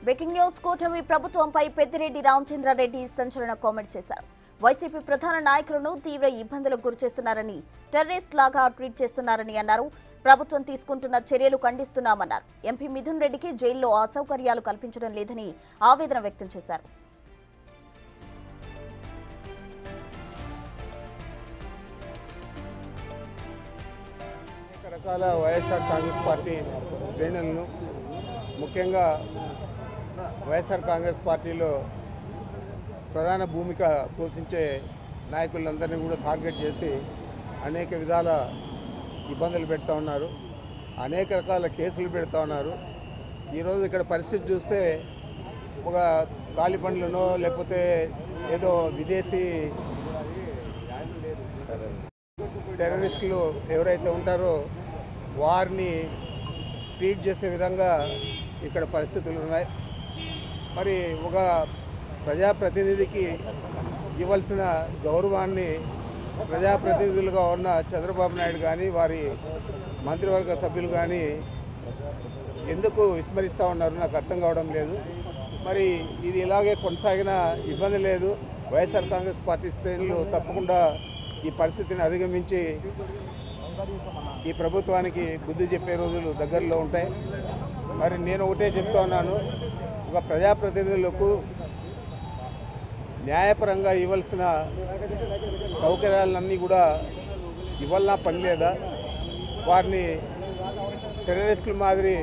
Breaking news కూటమి ప్రభుత్వంపై పెద్దిరెడ్డి రామచంద్రారెడ్డి సంచలన కామెంట్స్ చేశారు. వైసీపీ ప్రధాన నాయకులను తీవ్ర ఇబ్బందులకు గురిచేస్తున్నారని, టెర్రరిస్ట్ లాగా ట్వీట్ చేస్తున్నారని అన్నారు. ప్రభుత్వం తీసుకుంటున్న చర్యలు ఖండిస్తున్నామన్నారు. ఎంపీ మిథున్ రెడ్డికి జైల్లో అసౌకర్యాలు కల్పించడం లేదని ఆవేదన వ్యక్తం చేశారు. రకాల వైఎస్ఆర్ కాంగ్రెస్ పార్టీ శ్రేణులను ముఖ్యంగా వైఎస్ఆర్ కాంగ్రెస్ పార్టీలో ప్రధాన భూమిక పోషించే నాయకులందరినీ కూడా టార్గెట్ చేసి అనేక విధాల ఇబ్బందులు పెడతా ఉన్నారు. అనేక రకాల కేసులు పెడతా ఉన్నారు. ఈరోజు ఇక్కడ పరిస్థితి చూస్తే ఒక తాలిబన్లనో లేకపోతే ఏదో విదేశీ టెర్రరిస్టులు ఎవరైతే ఉంటారో వారిని ట్రీట్ చేసే విధంగా ఇక్కడ పరిస్థితులు ఉన్నాయి. మరి ఒక ప్రజాప్రతినిధికి ఇవ్వాల్సిన గౌరవాన్ని ప్రజాప్రతినిధులుగా ఉన్న చంద్రబాబు నాయుడు కానీ వారి మంత్రివర్గ సభ్యులు కానీ ఎందుకు విస్మరిస్తూ ఉన్నారు నాకు అర్థం కావడం లేదు. మరి ఇది ఇలాగే కొనసాగిన ఇబ్బంది లేదు. వైఎస్ఆర్ కాంగ్రెస్ పార్టీ శ్రేణులు తప్పకుండా ఈ పరిస్థితిని అధిగమించి ఈ ప్రభుత్వానికి బుద్ధి చెప్పే రోజులు దగ్గరలో ఉంటాయి. మరి నేను ఒకటే చెప్తా ఉన్నాను, ఒక ప్రజాప్రతినిధులకు న్యాయపరంగా ఇవ్వాల్సిన సౌకర్యాలన్నీ కూడా ఇవ్వాలన్నా పని లేదా? వారిని టెర్రరిస్టుల మాదిరి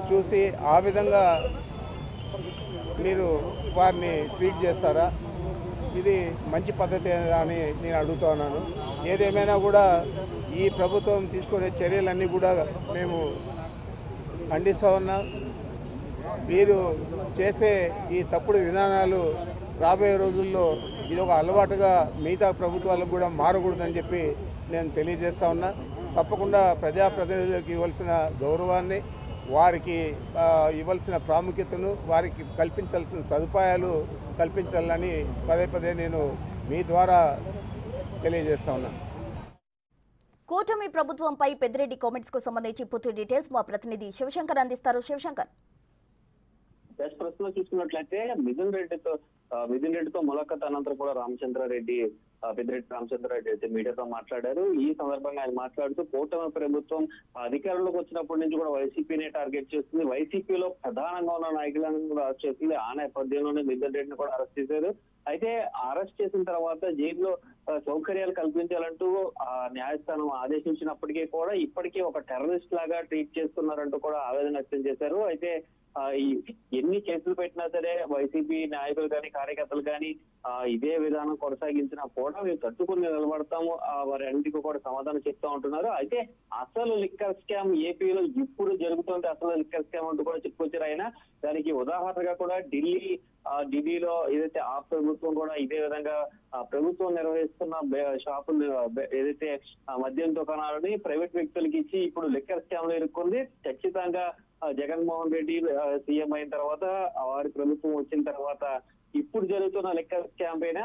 చూసి ఆ విధంగా మీరు వారిని ట్రీట్ చేస్తారా? ఇది మంచి పద్ధతి అని నేను అడుగుతా ఉన్నాను. ఏదేమైనా కూడా ఈ ప్రభుత్వం తీసుకునే చర్యలన్నీ కూడా మేము ఖండిస్తూ ఉన్నాం. మీరు చేసే ఈ తప్పుడు విధానాలు రాబోయే రోజుల్లో ఇది ఒక అలవాటుగా మిగతా ప్రభుత్వాలకు కూడా మారకూడదని చెప్పి నేను తెలియజేస్తా ఉన్నా. తప్పకుండా ప్రజాప్రతినిధులకు ఇవ్వాల్సిన గౌరవాన్ని, వారికి ఇవ్వాల్సిన ప్రాముఖ్యతను, వారికి కల్పించాల్సిన సదుపాయాలు కల్పించాలని పదే పదే నేను మీ ద్వారా తెలియజేస్తా ఉన్నాను. కూటమి ప్రభుత్వంపై పెద్దిరెడ్డి కామెంట్స్ కు సంబంధించి పూర్తి డీటెయిల్స్ మా ప్రతినిధి శివశంకర్ అందిస్తారు. శివశంకర్, ప్రస్తుతం చూసుకున్నట్లయితే మిథున్ రెడ్డితో ములాఖత్ అనంతరం కూడా పెద్దిరెడ్డి రామచంద్రారెడ్డి అయితే మీడియాతో మాట్లాడారు. ఈ సందర్భంగా ఆయన మాట్లాడుతూ కూటమి ప్రభుత్వం అధికారంలోకి వచ్చినప్పటి నుంచి కూడా వైసీపీనే టార్గెట్ చేస్తుంది, వైసీపీలో ప్రధానంగా ఉన్న నాయకులను కూడా అరెస్ట్ చేస్తుంది. ఆ నేపథ్యంలోనే మిథున్ రెడ్డిని కూడా అరెస్ట్ చేశారు. అయితే అరెస్ట్ చేసిన తర్వాత జైల్లో సౌకర్యాలు కల్పించాలంటూ న్యాయస్థానం ఆదేశించినప్పటికీ కూడా ఇప్పటికీ ఒక టెర్రరిస్ట్ లాగా ట్రీట్ చేస్తున్నారంటూ కూడా ఆవేదన వ్యక్తం చేశారు. అయితే ఎన్ని కేసులు పెట్టినా సరే వైసీపీ నాయకులు కానీ కార్యకర్తలు కానీ ఇదే విధానం కొనసాగించినా కూడా మేము తట్టుకుని నిలబడతాము, వారి అన్నిటికీ కూడా సమాధానం చెప్తా ఉంటున్నారు. అయితే అసలు లిక్కర్ స్కామ్ ఏపీలో ఇప్పుడు జరుగుతుంది, అసలు లిక్కర్ స్కామ్ అంటూ కూడా చెప్పుకొచ్చారు ఆయన. దానికి ఉదాహరణగా కూడా ఢిల్లీలో ఏదైతే ఆ ప్రభుత్వం కూడా ఇదే విధంగా ప్రభుత్వం నిర్వహిస్తున్న షాపులు ఏదైతే మద్యం దుకాణాలని ప్రైవేట్ వ్యక్తులకి ఇచ్చి ఇప్పుడు లిక్కర్ స్కామ్ లో ఇరుక్కుంది. ఖచ్చితంగా జగన్మోహన్ రెడ్డి సీఎం అయిన తర్వాత, వారి ప్రభుత్వం వచ్చిన తర్వాత ఇప్పుడు జరుగుతున్న లిక్కర్ స్కామ్ పైన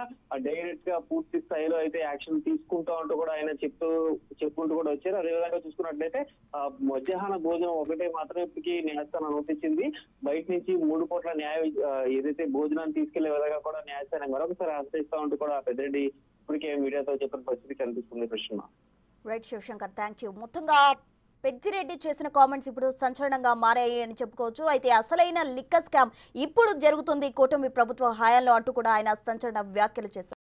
డైరెక్ట్ గా పూర్తి స్థాయిలో అయితే యాక్షన్ తీసుకుంటా అంటూ కూడా ఆయన చెప్పుకుంటూ కూడా వచ్చారు. అదేవిధంగా చూసుకున్నట్లయితే మధ్యాహ్న భోజనం ఒకటే మాత్రం ఇప్పటికీ న్యాయస్థానం అనుమతించింది. బయట నుంచి 3 కోట్ల ఏదైతే భోజనాన్ని తీసుకెళ్లే విధంగా కూడా న్యాయస్థానం మరొకసారి ఆశ్రయిస్తా ఉంటూ కూడా పెద్దిరెడ్డి ఇప్పటికే మీడియాతో చెప్పిన పరిస్థితి కనిపిస్తుంది. Krishna, right Shivashankar, thank you. మొత్తంగా పెద్దిరెడ్డి చేసిన కామెంట్స్ ఇప్పుడు సంచలనంగా మారాయి అని చెప్పుకోవచ్చు. అయితే అసలైన లిక్కర్ స్కామ్ ఇప్పుడు జరుగుతుంది కూటమి ప్రభుత్వ హయాంలో అంటూ కూడా ఆయన సంచలన వ్యాఖ్యలు చేశారు.